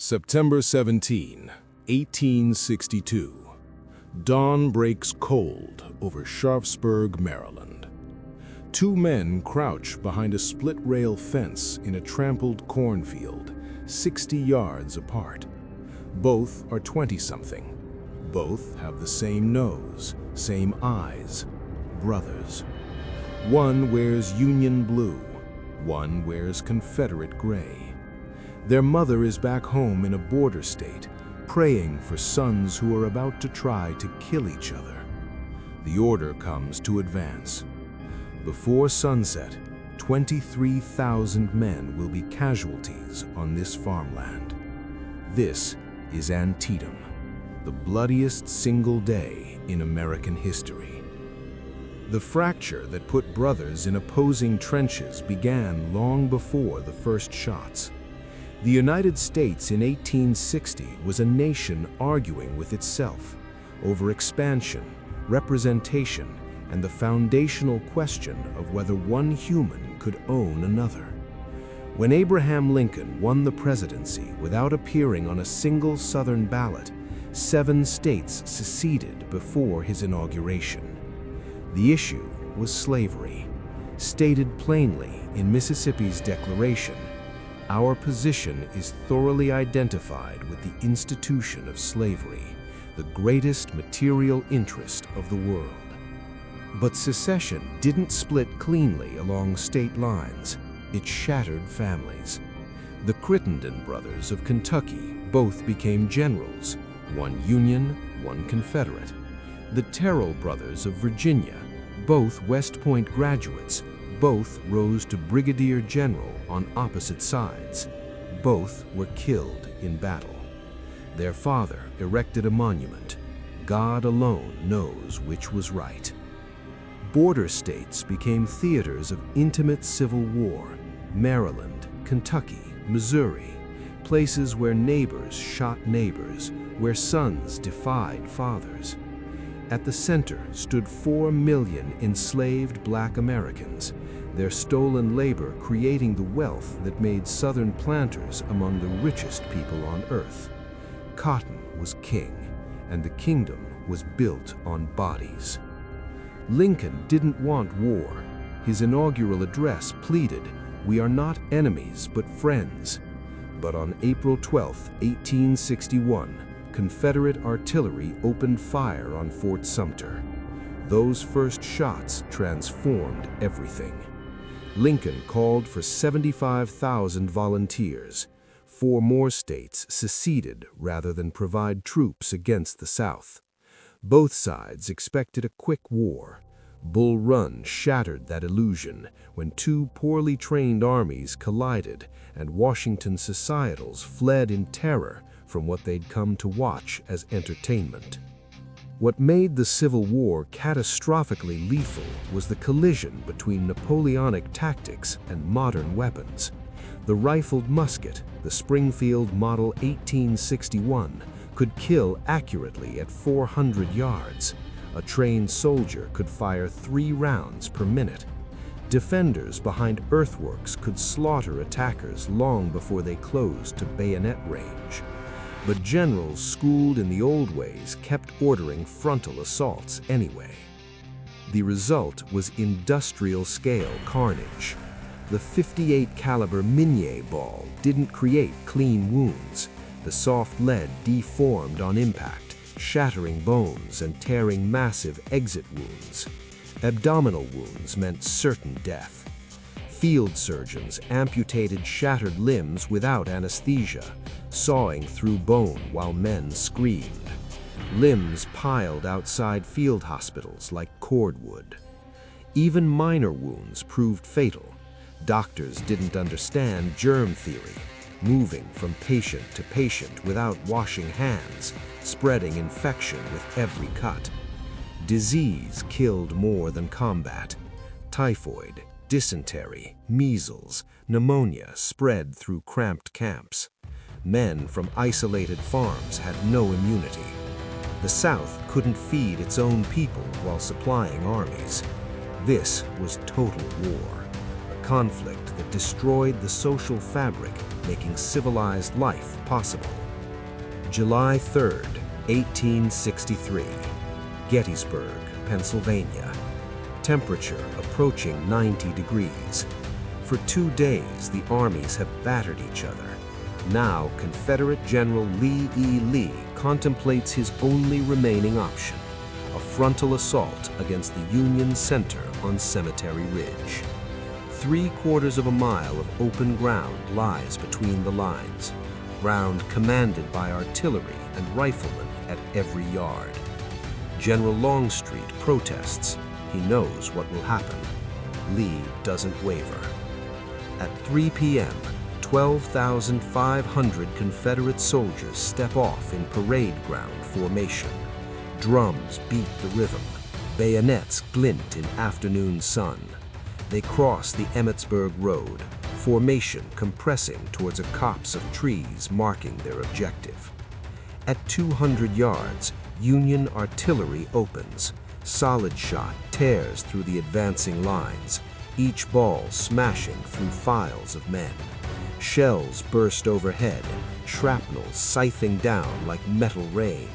September 17, 1862. Dawn breaks cold over Sharpsburg, Maryland. Two men crouch behind a split-rail fence in a trampled cornfield, 60 yards apart. Both are 20-something. Both have the same nose, same eyes. Brothers. One wears Union blue. One wears Confederate gray. Their mother is back home in a border state, praying for sons who are about to try to kill each other. The order comes to advance. Before sunset, 23,000 men will be casualties on this farmland. This is Antietam, the bloodiest single day in American history. The fracture that put brothers in opposing trenches began long before the first shots. The United States in 1860 was a nation arguing with itself over expansion, representation, and the foundational question of whether one human could own another. When Abraham Lincoln won the presidency without appearing on a single Southern ballot, 7 states seceded before his inauguration. The issue was slavery. Stated plainly in Mississippi's Declaration, our position is thoroughly identified with the institution of slavery, the greatest material interest of the world. But secession didn't split cleanly along state lines. It shattered families. The Crittenden brothers of Kentucky both became generals, one Union, one Confederate. The Terrell brothers of Virginia, both West Point graduates, both rose to brigadier general on opposite sides. Both were killed in battle. Their father erected a monument. God alone knows which was right. Border states became theaters of intimate civil war. Maryland, Kentucky, Missouri, places where neighbors shot neighbors, where sons defied fathers. At the center stood 4 million enslaved Black Americans, their stolen labor creating the wealth that made Southern planters among the richest people on earth. Cotton was king, and the kingdom was built on bodies. Lincoln didn't want war. His inaugural address pleaded, "We are not enemies, but friends." But on April 12, 1861, Confederate artillery opened fire on Fort Sumter. Those first shots transformed everything. Lincoln called for 75,000 volunteers. 4 more states seceded rather than provide troops against the South. Both sides expected a quick war. Bull Run shattered that illusion when 2 poorly trained armies collided and Washington societals fled in terror from what they'd come to watch as entertainment. What made the Civil War catastrophically lethal was the collision between Napoleonic tactics and modern weapons. The rifled musket, the Springfield Model 1861, could kill accurately at 400 yards. A trained soldier could fire 3 rounds per minute. Defenders behind earthworks could slaughter attackers long before they closed to bayonet range. But generals schooled in the old ways kept ordering frontal assaults anyway. The result was industrial-scale carnage. The .58 caliber Minié ball didn't create clean wounds. The soft lead deformed on impact, shattering bones and tearing massive exit wounds. Abdominal wounds meant certain death. Field surgeons amputated shattered limbs without anesthesia, sawing through bone while men screamed. Limbs piled outside field hospitals like cordwood. Even minor wounds proved fatal. Doctors didn't understand germ theory, moving from patient to patient without washing hands, spreading infection with every cut. Disease killed more than combat. Typhoid, dysentery, measles, pneumonia spread through cramped camps. Men from isolated farms had no immunity. The South couldn't feed its own people while supplying armies. This was total war. conflict that destroyed the social fabric, making civilized life possible. July 3rd, 1863, Gettysburg, Pennsylvania. Temperature approaching 90 degrees. For 2 days, the armies have battered each other. Now, Confederate General Lee E. Lee contemplates his only remaining option, a frontal assault against the Union center on Cemetery Ridge. 3/4 of a mile of open ground lies between the lines, ground commanded by artillery and riflemen at every yard. General Longstreet protests. He knows what will happen. Lee doesn't waver. At 3 p.m., 12,500 Confederate soldiers step off in parade ground formation. Drums beat the rhythm. Bayonets glint in afternoon sun. They cross the Emmetsburg Road, formation compressing towards a copse of trees marking their objective. At 200 yards, Union artillery opens. Solid shot tears through the advancing lines, each ball smashing through files of men. Shells burst overhead, shrapnel scything down like metal rain.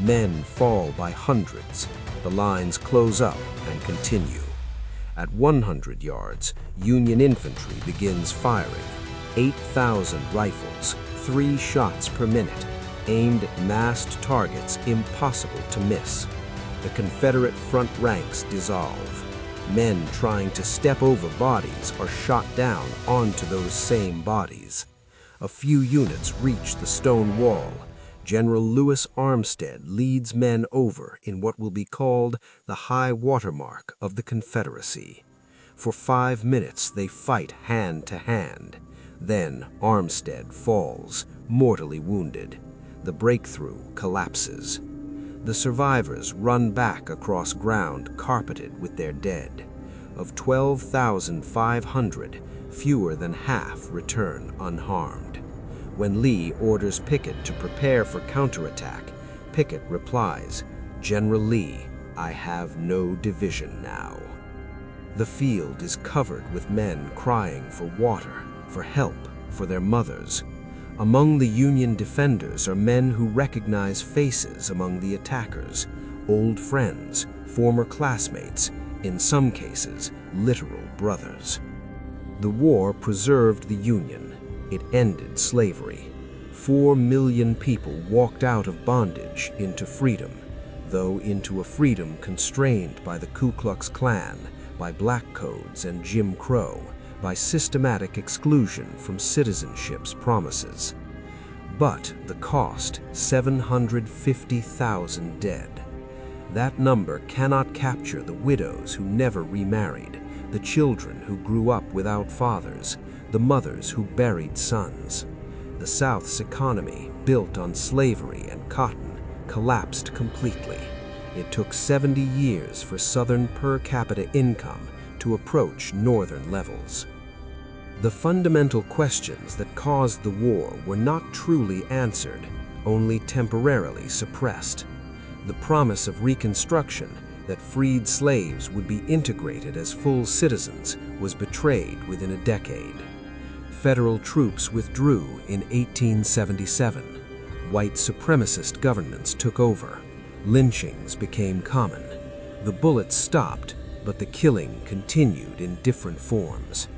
Men fall by hundreds. The lines close up and continue. At 100 yards, Union infantry begins firing. 8,000 rifles, 3 shots per minute, aimed at massed targets impossible to miss. The Confederate front ranks dissolve. Men trying to step over bodies are shot down onto those same bodies. A few units reach the stone wall. General Lewis Armstead leads men over in what will be called the high watermark of the Confederacy. For 5 minutes they fight hand to hand. Then Armstead falls, mortally wounded. The breakthrough collapses. The survivors run back across ground carpeted with their dead. Of 12,500, fewer than half return unharmed. When Lee orders Pickett to prepare for counterattack, Pickett replies, "General Lee, I have no division now." The field is covered with men crying for water, for help, for their mothers. Among the Union defenders are men who recognize faces among the attackers, old friends, former classmates, in some cases, literal brothers. The war preserved the Union. It ended slavery. 4 million people walked out of bondage into freedom, though into a freedom constrained by the Ku Klux Klan, by black codes and Jim Crow, by systematic exclusion from citizenship's promises. But the cost, 750,000 dead. That number cannot capture the widows who never remarried, the children who grew up without fathers, the mothers who buried sons. The South's economy, built on slavery and cotton, collapsed completely. It took 70 years for Southern per capita income to approach Northern levels. The fundamental questions that caused the war were not truly answered, only temporarily suppressed. The promise of Reconstruction, that freed slaves would be integrated as full citizens, was betrayed within a decade. Federal troops withdrew in 1877. White supremacist governments took over. Lynchings became common. The bullets stopped, but the killing continued in different forms.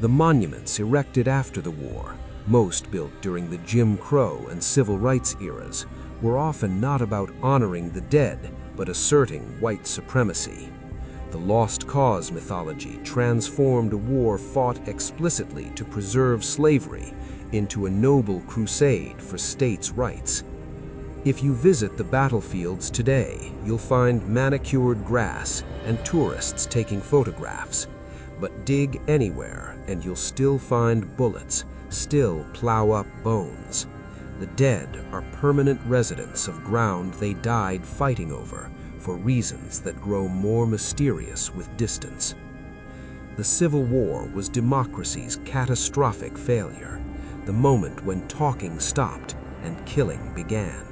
The monuments erected after the war, most built during the Jim Crow and civil rights eras, were often not about honoring the dead, but asserting white supremacy. The Lost Cause mythology transformed a war fought explicitly to preserve slavery into a noble crusade for states' rights. If you visit the battlefields today, you'll find manicured grass and tourists taking photographs. But dig anywhere and you'll still find bullets, still plow up bones. The dead are permanent residents of ground they died fighting over, for reasons that grow more mysterious with distance. The Civil War was democracy's catastrophic failure, the moment when talking stopped and killing began.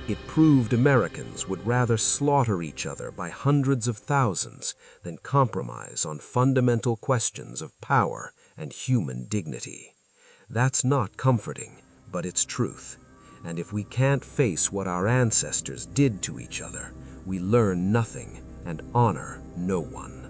It proved Americans would rather slaughter each other by hundreds of thousands than compromise on fundamental questions of power and human dignity. That's not comforting, but it's truth. And if we can't face what our ancestors did to each other, we learn nothing and honor no one.